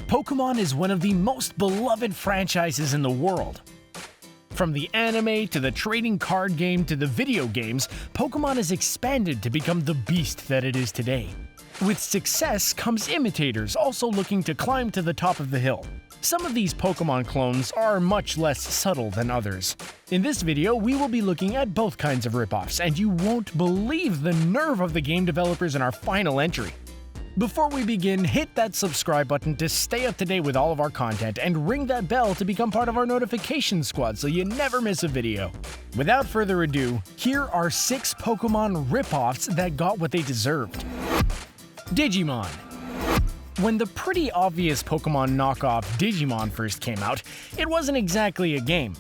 Pokemon is one of the most beloved franchises in the world. From the anime to the trading card game to the video games, Pokemon has expanded to become the beast that it is today. With success comes imitators also looking to climb to the top of the hill. Some of these Pokemon clones are much less subtle than others. In this video, we will be looking at both kinds of ripoffs, and you won't believe the nerve of the game developers in our final entry. Before we begin, hit that subscribe button to stay up to date with all of our content and ring that bell to become part of our notification squad so you never miss a video. Without further ado, here are 6 Pokemon ripoffs that got what they deserved. Digimon. When the pretty obvious Pokemon knockoff Digimon first came out, it wasn't exactly a game.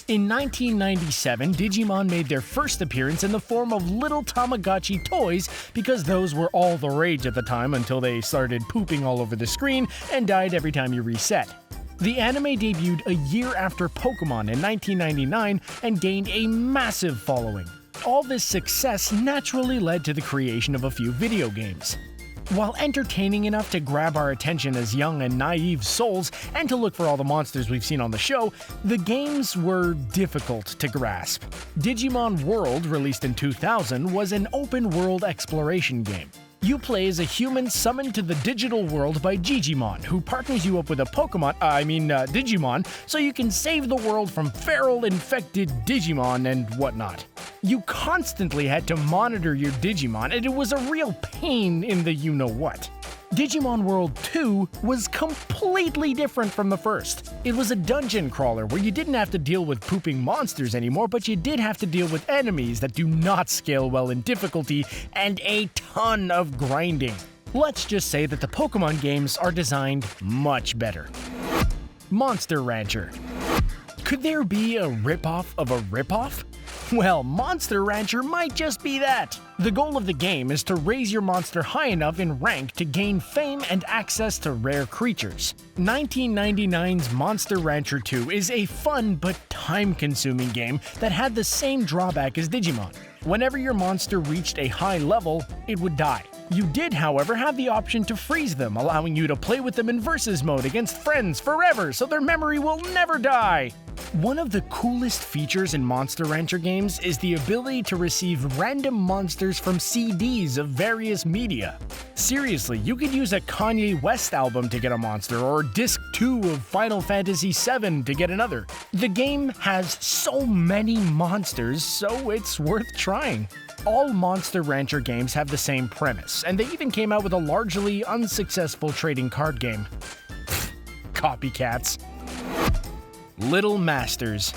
In 1997, Digimon made their first appearance in the form of little Tamagotchi toys because those were all the rage at the time until they started pooping all over the screen and died every time you reset. The anime debuted a year after Pokemon in 1999 and gained a massive following. All this success naturally led to the creation of a few video games. While entertaining enough to grab our attention as young and naive souls and to look for all the monsters we've seen on the show, the games were difficult to grasp. Digimon World, released in 2000, was an open-world exploration game. You play as a human summoned to the digital world by Digimon, who partners you up with a Digimon, so you can save the world from feral infected Digimon and whatnot. You constantly had to monitor your Digimon, and it was a real pain in the you-know-what. Digimon World 2 was completely different from the first. It was a dungeon crawler where you didn't have to deal with pooping monsters anymore, but you did have to deal with enemies that do not scale well in difficulty and a ton of grinding. Let's just say that the Pokemon games are designed much better. Monster Rancher. Could there be a ripoff of a ripoff? Well, Monster Rancher might just be that. The goal of the game is to raise your monster high enough in rank to gain fame and access to rare creatures. 1999's Monster Rancher 2 is a fun but time-consuming game that had the same drawback as Digimon. Whenever your monster reached a high level, it would die. You did, however, have the option to freeze them, allowing you to play with them in versus mode against friends forever so their memory will never die. One of the coolest features in Monster Rancher games is the ability to receive random monsters from CDs of various media. Seriously, you could use a Kanye West album to get a monster, or Disc 2 of Final Fantasy VII to get another. The game has so many monsters, so it's worth trying. All Monster Rancher games have the same premise, and they even came out with a largely unsuccessful trading card game. Copycats. Little Masters.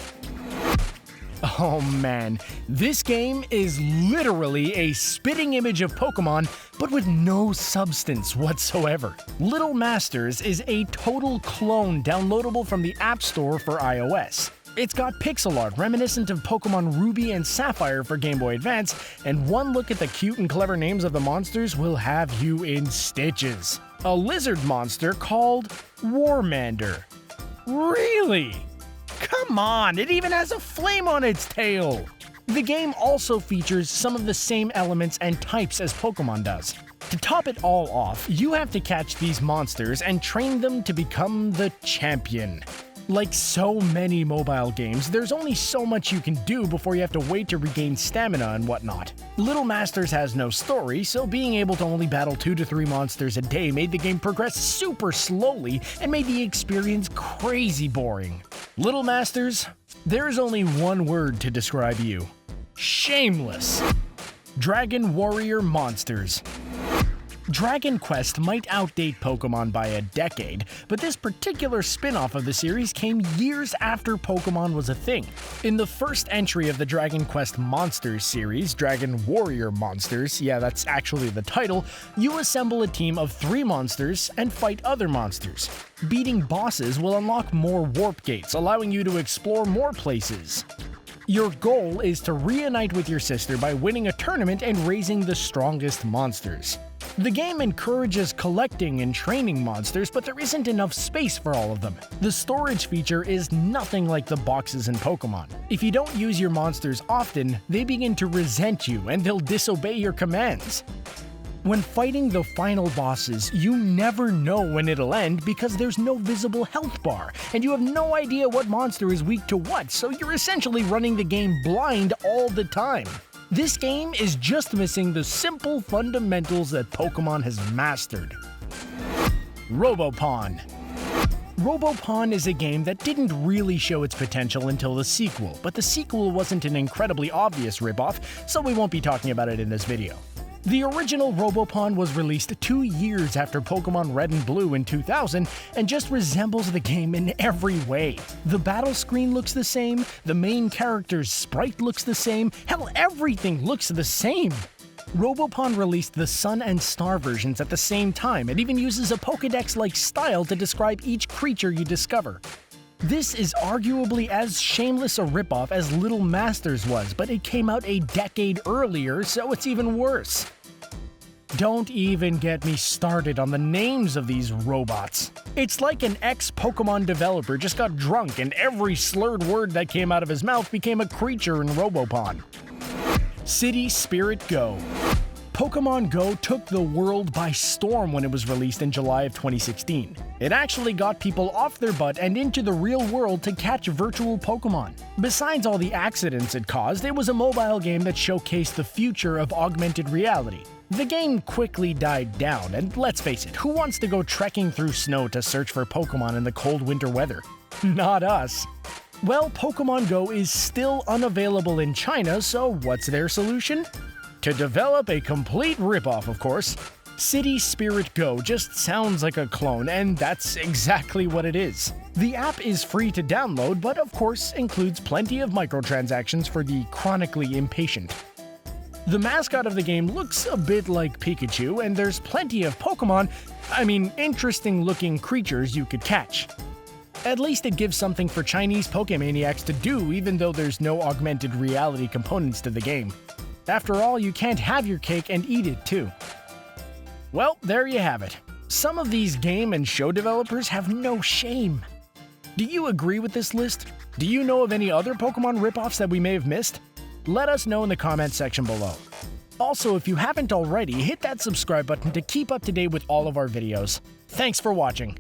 Oh man, this game is literally a spitting image of Pokemon, but with no substance whatsoever. Little Masters is a total clone downloadable from the App Store for iOS. It's got pixel art reminiscent of Pokemon Ruby and Sapphire for Game Boy Advance, and one look at the cute and clever names of the monsters will have you in stitches. A lizard monster called Warmander. Really? Come on, it even has a flame on its tail! The game also features some of the same elements and types as Pokemon does. To top it all off, you have to catch these monsters and train them to become the champion. Like so many mobile games, there's only so much you can do before you have to wait to regain stamina and whatnot. Little Masters has no story, so being able to only battle 2 to 3 monsters a day made the game progress super slowly and made the experience crazy boring. Little Masters, there's only one word to describe you. Shameless. Dragon Warrior Monsters. Dragon Quest might outdate Pokemon by a decade, but this particular spin-off of the series came years after Pokemon was a thing. In the first entry of the Dragon Quest Monsters series, Dragon Warrior Monsters, yeah, that's actually the title, you assemble a team of 3 monsters and fight other monsters. Beating bosses will unlock more warp gates, allowing you to explore more places. Your goal is to reunite with your sister by winning a tournament and raising the strongest monsters. The game encourages collecting and training monsters, but there isn't enough space for all of them. The storage feature is nothing like the boxes in Pokemon. If you don't use your monsters often, they begin to resent you and they'll disobey your commands. When fighting the final bosses, you never know when it'll end because there's no visible health bar, and you have no idea what monster is weak to what, so you're essentially running the game blind all the time. This game is just missing the simple fundamentals that Pokemon has mastered. Robopon. Robopon is a game that didn't really show its potential until the sequel, but the sequel wasn't an incredibly obvious ripoff, so we won't be talking about it in this video. The original Robopon was released 2 years after Pokemon Red and Blue in 2000 and just resembles the game in every way. The battle screen looks the same, the main character's sprite looks the same, hell, everything looks the same. Robopon released the Sun and Star versions at the same time and even uses a Pokédex-like style to describe each creature you discover. This is arguably as shameless a ripoff as Little Masters was, but it came out a decade earlier, so it's even worse. Don't even get me started on the names of these robots. It's like an ex-Pokemon developer just got drunk and every slurred word that came out of his mouth became a creature in Robopon. City Spirit Go. Pokemon Go took the world by storm when it was released in July of 2016. It actually got people off their butt and into the real world to catch virtual Pokemon. Besides all the accidents it caused, it was a mobile game that showcased the future of augmented reality. The game quickly died down, and let's face it, who wants to go trekking through snow to search for Pokemon in the cold winter weather? Not us. Well, Pokemon Go is still unavailable in China, so what's their solution? To develop a complete ripoff, of course. City Spirit Go just sounds like a clone, and that's exactly what it is. The app is free to download, but of course includes plenty of microtransactions for the chronically impatient. The mascot of the game looks a bit like Pikachu, and there's plenty of interesting looking creatures you could catch. At least it gives something for Chinese Pokemaniacs to do, even though there's no augmented reality components to the game. After all, you can't have your cake and eat it too. Well, there you have it. Some of these game and show developers have no shame. Do you agree with this list? Do you know of any other Pokemon ripoffs that we may have missed? Let us know in the comment section below. Also, if you haven't already, hit that subscribe button to keep up to date with all of our videos. Thanks for watching.